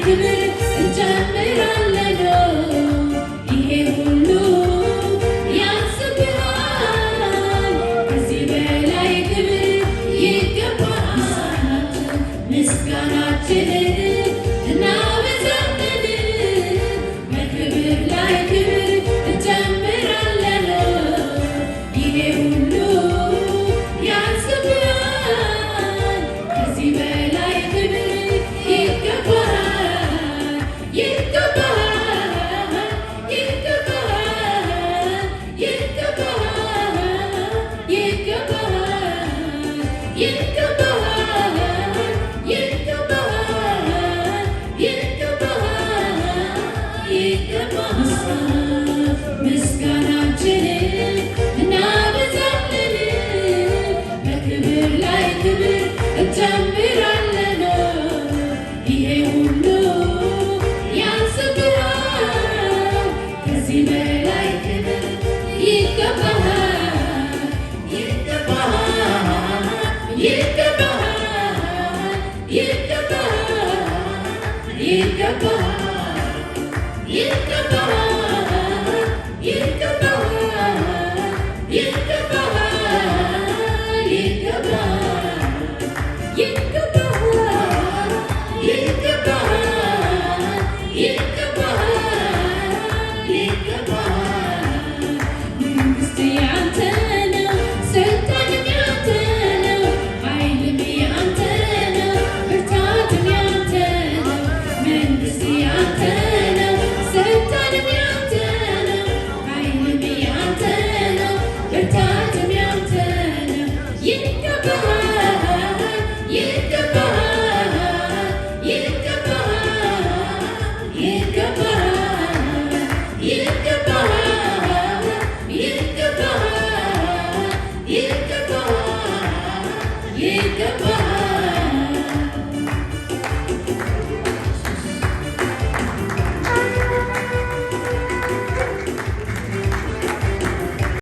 ክብር እንጨምራለን ይሄ ሁሉ ያንስብሃል ከዚህ በላይ ክብር ይገባሃል ምስጋናችንን እናበዛለን በክብር ላይ ክብር እንጨምራለን ይሄ ሁሉ ያንስብሃል ከዚህ በላይ ክብር ይገባሃል ይገባሃል ይገባሃል ይገባሃል ይገባሃል ይገባሃል ይገባሃል ይገባሃል ምስጋናችንን እናበዛለን በክብር ላይ ክብር እንጨምራለን ይሄ ሁሉ ያንስብሃል ከዚህ በላይ ክብር ይገባሃል ይገባሃል ይገባሃል ይገባሃል ይገባሃል ይገባሃል ይገባሃል ይገባሃል ይገባሃል ይገባሃል ይገባሃል ይገባሃል መንግሥት ያንተ ነው ስልጣንም ያንተ ነው ኃይልም ያንተ ነው ብርታትም ያንተ ነው መንግሥት ያንተ ነው ስልጣንም ያንተ ነው ኃይልም ያንተ ነው ብርታትም ያንተ ነው ይገባሃል ይገባሃል ይገባሃል ይገባሃል